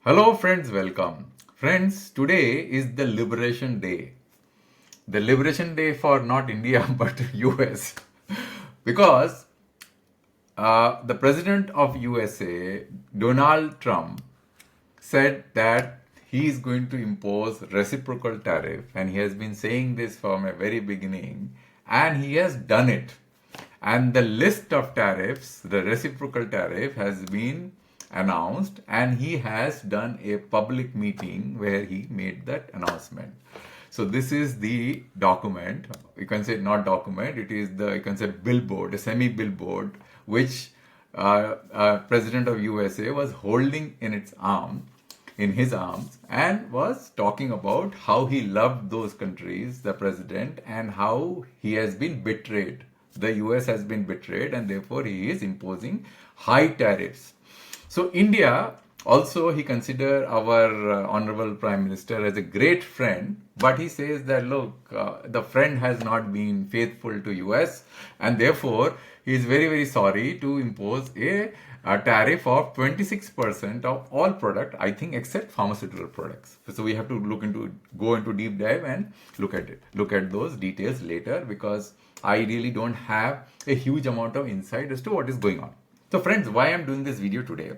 Hello friends, welcome. Friends, today is the Liberation Day. The Liberation Day for not India but US. Because the president of USA, Donald Trump, said that he is going to impose reciprocal tariff, and he has been saying this from a very beginning, and he has done it. And the list of tariffs, the reciprocal tariff, has been announced, and he has done a public meeting where he made that announcement. So this is the document. You can say not document. It is the, you can say, billboard, a semi-billboard, which President of USA was holding in his arms, and was talking about how he loved those countries, the president, and how he has been betrayed. The US has been betrayed, and therefore he is imposing high tariffs. So India also, he consider our honorable Prime Minister as a great friend, but he says that look, the friend has not been faithful to US, and therefore he is very sorry to impose a tariff of 26% of all product, I think, except pharmaceutical products. So we have to go into deep dive and look at those details later, because I really don't have a huge amount of insight as to what is going on. So friends, why I'm doing this video today?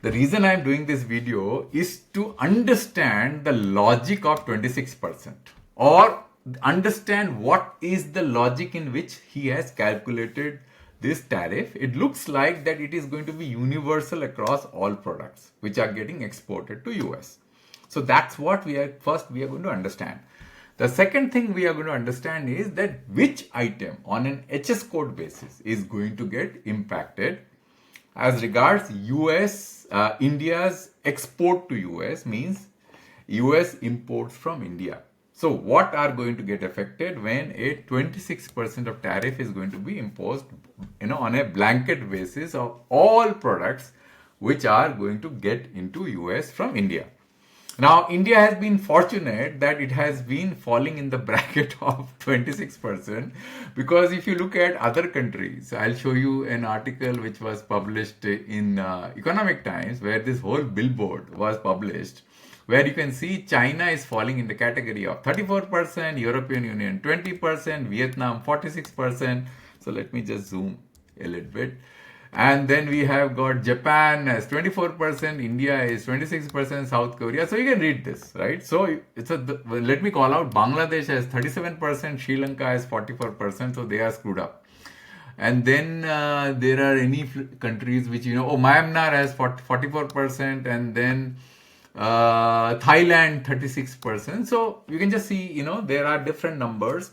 The reason I'm doing this video is to understand the logic of 26%, or understand what is the logic in which he has calculated this tariff. It looks like that it is going to be universal across all products which are getting exported to US. So that's what we are going to understand. The second thing we are going to understand is that which item on an HS code basis is going to get impacted as regards India's export to US, means US imports from India. So what are going to get affected when a 26% of tariff is going to be imposed, on a blanket basis of all products which are going to get into US from India. Now, India has been fortunate that it has been falling in the bracket of 26%, because if you look at other countries, I'll show you an article which was published in Economic Times, where this whole billboard was published, where you can see China is falling in the category of 34%, European Union 20%, Vietnam 46%. So let me just zoom a little bit. And then we have got Japan as 24%, India is 26%, South Korea. So you can read this, right? So let me call out Bangladesh as 37%, Sri Lanka as 44%. So they are screwed up. And then there are any countries which, Myanmar has 44%, and then Thailand 36%. So you can just see, there are different numbers.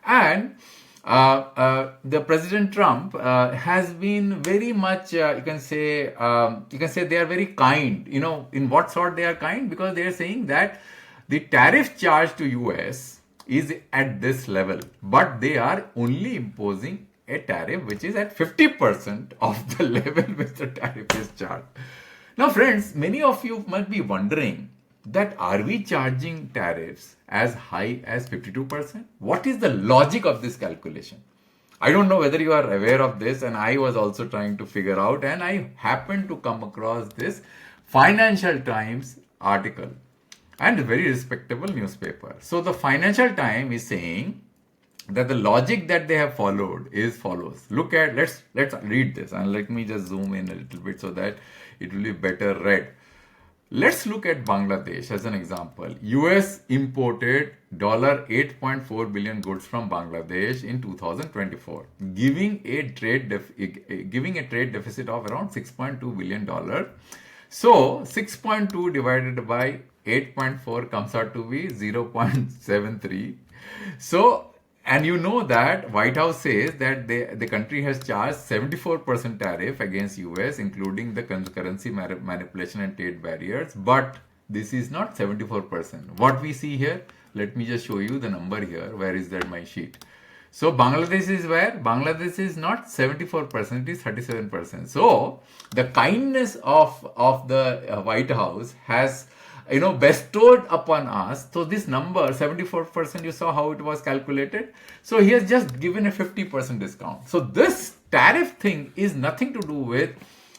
And the President Trump has been very much, you can say they are very kind. In what sort they are kind? Because they are saying that the tariff charge to US is at this level, but they are only imposing a tariff which is at 50% of the level which the tariff is charged. Now friends, many of you must be wondering that are we charging tariffs as high as 52%? What is the logic of this calculation? I don't know whether you are aware of this, and I was also trying to figure out, and I happened to come across this Financial Times article, and a very respectable newspaper. So the Financial Times is saying that the logic that they have followed is follows. Let's read this, and let me just zoom in a little bit so that it will be better read. Let's look at Bangladesh as an example. US imported $8.4 billion goods from Bangladesh in 2024, giving a trade deficit of around $6.2 billion. So 6.2 divided by 8.4 comes out to be 0.73. So, and you know that White House says that the country has charged 74% tariff against US, including the currency manipulation and trade barriers. But this is not 74%. What we see here, let me just show you the number here. Where is that my sheet? So Bangladesh is where? Bangladesh is not 74%, it is 37%. So the kindness of the White House has bestowed upon us. So this number 74%, you saw how it was calculated. So he has just given a 50% discount. So this tariff thing is nothing to do with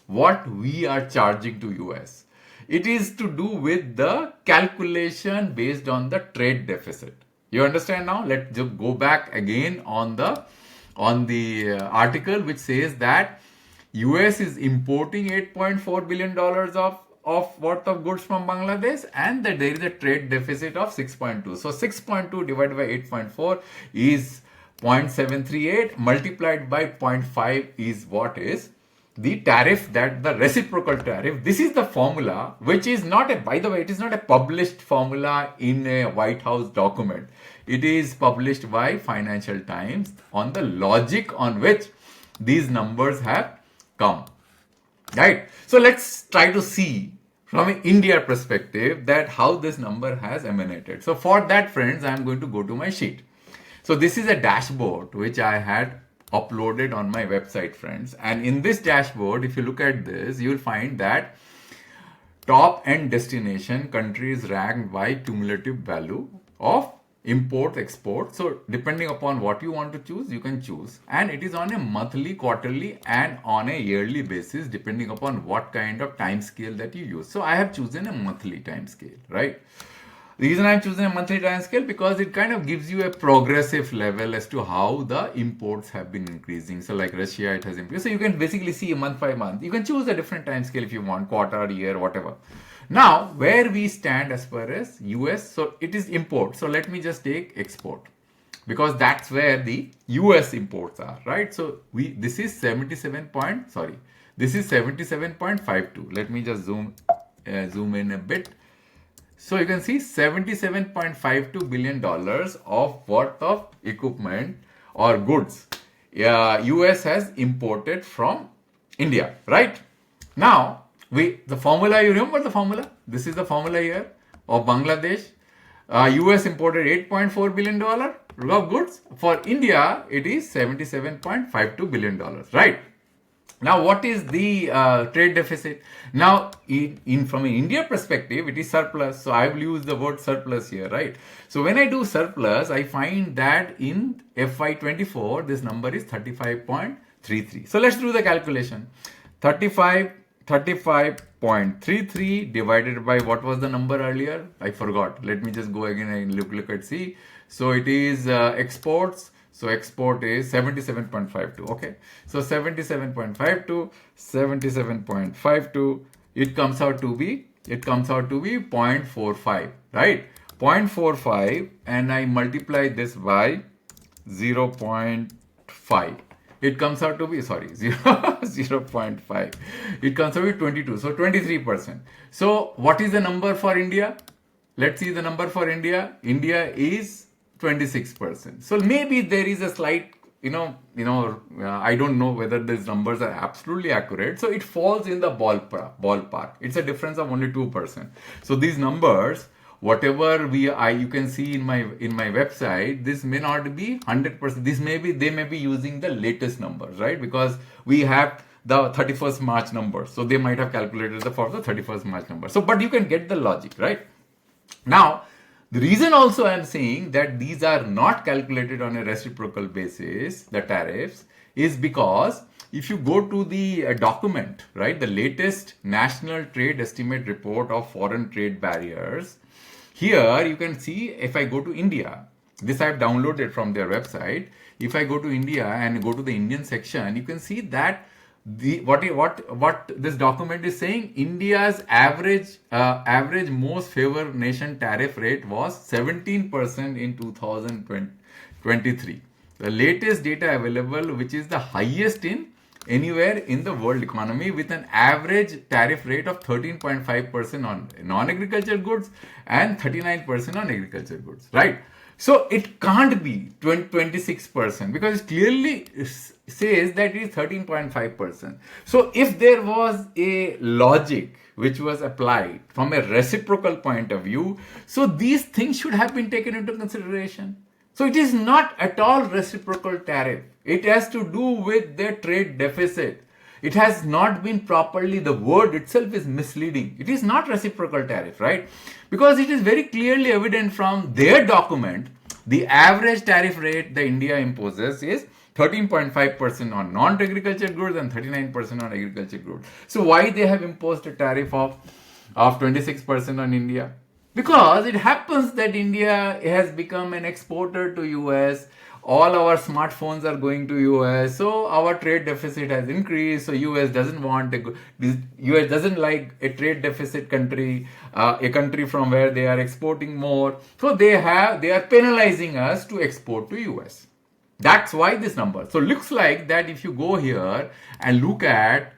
what we are charging to US. It is to do with the calculation based on the trade deficit. You understand now? Let's just go back again on the article which says that US is importing $8.4 billion of worth of goods from Bangladesh, and that there is a trade deficit of 6.2. So 6.2 divided by 8.4 is 0.738, multiplied by 0.5 is what is the tariff, that the reciprocal tariff. This is the formula, which is not a, by the way, it is not a published formula in a White House document. It is published by Financial Times on the logic on which these numbers have come. Right? So let's try to see from an India perspective that how this number has emanated. So for that, friends, I am going to go to my sheet. So this is a dashboard which I had uploaded on my website, friends. And in this dashboard, if you look at this, you will find that top and destination countries ranked by cumulative value of import, export. So depending upon what you want to choose, you can choose. And it is on a monthly, quarterly, and on a yearly basis, depending upon what kind of time scale that you use. So I have chosen a monthly time scale, right? The reason I'm choosing a monthly time scale, because it kind of gives you a progressive level as to how the imports have been increasing. So like Russia, it has increased. So you can basically see month by month. You can choose a different time scale if you want, quarter, year, whatever. Now, where we stand as far as US, so it is import. So let me just take export, because that's where the US imports are, right? So this is 77.52. Let me just zoom in a bit. So you can see $77.52 billion of worth of equipment or goods US has imported from India, right? Now, the formula, you remember the formula? This is the formula here of Bangladesh. US imported $8.4 billion of goods. For India, it is $77.52 billion, right? Now, what is the trade deficit? Now, from an India perspective, it is surplus. So I will use the word surplus here, right? So when I do surplus, I find that in FY24, this number is 35.33. So let's do the calculation. 35.33 divided by what was the number earlier? I forgot. Let me just go again and look at see. So it is exports. So export is 77.52. Okay. So 77.52, it comes out to be 0.45, right? 0.45, and I multiply this by 0.5. It comes out to be, 0.5. It comes out to be 22. So 23%. So what is the number for India? Let's see the number for India. India is 26%. So maybe there is a slight, I don't know whether these numbers are absolutely accurate. So it falls in the ballpark. It's a difference of only 2%. So these numbers, whatever you can see in my website, this may not be 100%. They may be using the latest numbers, right? Because we have the 31st March numbers. So they might have calculated for the 31st March number. So, but you can get the logic, right? Now, the reason also I am saying that these are not calculated on a reciprocal basis, the tariffs, is because if you go to the document, right, the latest National Trade Estimate Report of Foreign Trade Barriers, here you can see if I go to India, this I have downloaded from their website. If I go to India and go to the Indian section, you can see that what this document is saying, India's average most favored nation tariff rate was 17% in 2023. The latest data available, which is the highest in anywhere in the world economy, with an average tariff rate of 13.5% on non-agricultural goods and 39% on agricultural goods, right? So it can't be 26% because it clearly says that it is 13.5%. So if there was a logic which was applied from a reciprocal point of view, so these things should have been taken into consideration. So it is not at all reciprocal tariff. It has to do with the trade deficit. It has not been properly, the word itself is misleading. It is not reciprocal tariff, right? Because it is very clearly evident from their document, the average tariff rate the India imposes is 13.5% on non-agricultural goods and 39% on agricultural goods. So why they have imposed a tariff of of 26% on India. Because it happens that India has become an exporter to US. All our smartphones are going to US, so our trade deficit has increased. So US doesn't want US doesn't like a trade deficit country, a country from where they are exporting more. So they are penalizing us to export to US. That's why this number. So looks like that if you go here and look at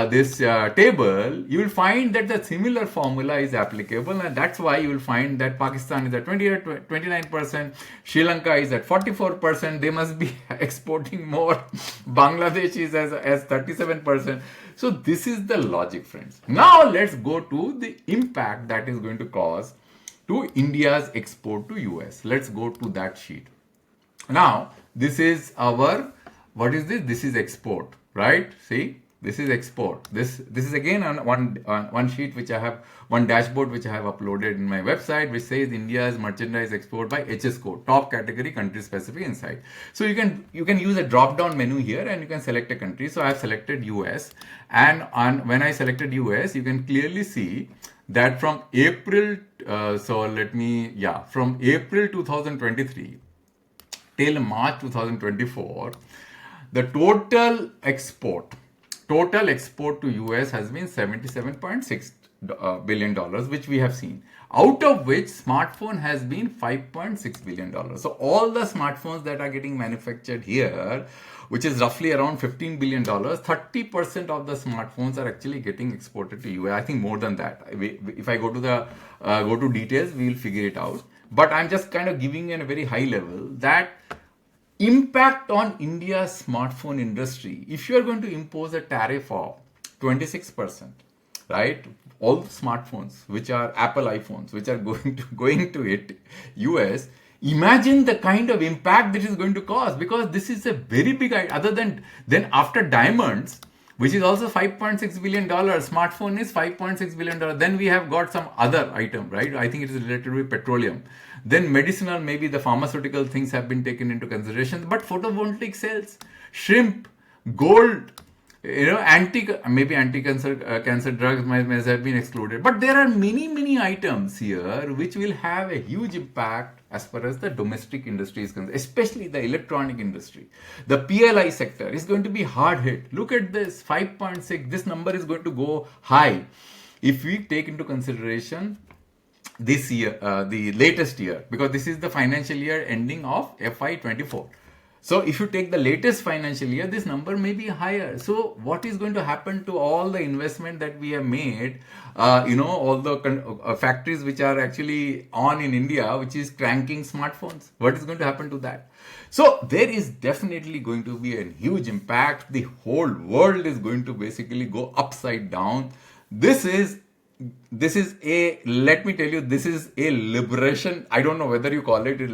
this table, you will find that the similar formula is applicable, and that's why you will find that Pakistan is at 29%, Sri Lanka is at 44%, they must be exporting more, Bangladesh is as 37%. So this is the logic, friends. Now let's go to the impact that is going to cause to India's export to US. Let's go to that sheet. Now this is our, what is this? This is export, right? See, this is export. This is again on one sheet which I have, one dashboard which I have uploaded in my website, which says India's merchandise export by HS code, top category, country specific inside. So you can use a drop down menu here and you can select a country. So I have selected US, and when I selected US, you can clearly see that from April, from April 2023 till March 2024, the total export to US has been $77.6 billion, which we have seen. Out of which smartphone has been $5.6 billion. So all the smartphones that are getting manufactured here, which is roughly around $15 billion, 30% of the smartphones are actually getting exported to US. I think more than that. If I go to details, we will figure it out. But I'm just kind of giving in a very high level that impact on India's smartphone industry. If you are going to impose a tariff of 26%, right? All the smartphones, which are Apple iPhones, which are going to it, US, imagine the kind of impact that is going to cause, because this is a very big item. Other than after diamonds, which is also $5.6 billion, smartphone is $5.6 billion. Then we have got some other item, right? I think it is related with petroleum. Then medicinal, maybe the pharmaceutical things have been taken into consideration, but photovoltaic cells, shrimp, gold, anti-cancer drugs may have been excluded. But there are many items here which will have a huge impact as far as the domestic industry is concerned, especially the electronic industry. The PLI sector is going to be hard hit. Look at this, 5.6. This number is going to go high if we take into consideration this year, the latest year, because this is the financial year ending of FY24. So if you take the latest financial year, this number may be higher. So what is going to happen to all the investment that we have made, all the factories which are actually on in India, which is cranking smartphones? What is going to happen to that? So there is definitely going to be a huge impact. The whole world is going to basically go upside down. Let me tell you, this is a liberation. I don't know whether you call it a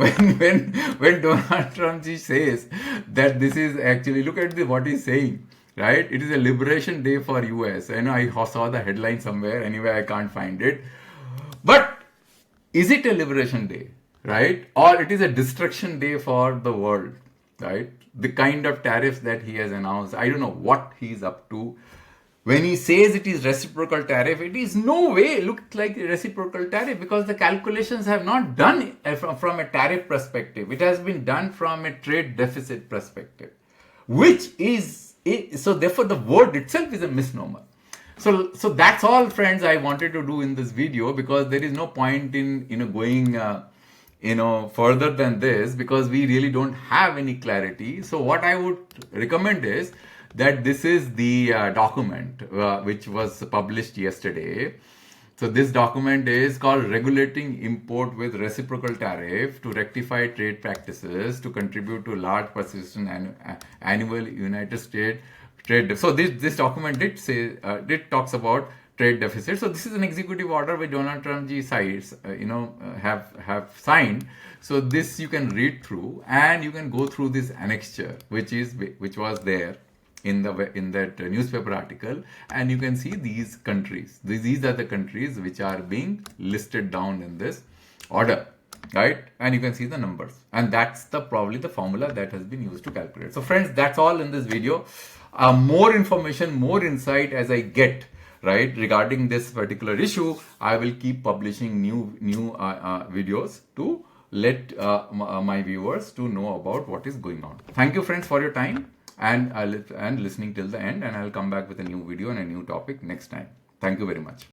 when Donald Trump says that this is actually, look at what he's saying, right? It is a liberation day for US. I know I saw the headline somewhere. Anyway, I can't find it. But is it a liberation day, right? Or it is a destruction day for the world, right? The kind of tariffs that he has announced, I don't know what he's up to. When he says it is reciprocal tariff, it is no way looked like a reciprocal tariff, because the calculations have not done from a tariff perspective. It has been done from a trade deficit perspective, which is, so therefore the word itself is a misnomer. So that's all, friends, I wanted to do in this video, because there is no point in going further than this, because we really don't have any clarity. So what I would recommend is that this is the document which was published yesterday. So this document is called Regulating Import with Reciprocal Tariff to Rectify Trade Practices to Contribute to Large Persistent Annual United States Trade. So this document did talks about trade deficit. So this is an executive order which Donald Trump ji sides, have signed. So this you can read through, and you can go through this annexure which was there in that newspaper article, and you can see these countries. These are the countries which are being listed down in this order, right? And you can see the numbers, and that's probably the formula that has been used to calculate. So friends, that's all in this video. more information, more insight as I get, right, regarding this particular issue, I will keep publishing new videos to let my viewers to know about what is going on. Thank you, friends, for your time and listening till the end, and I'll come back with a new video and a new topic next time. Thank you very much.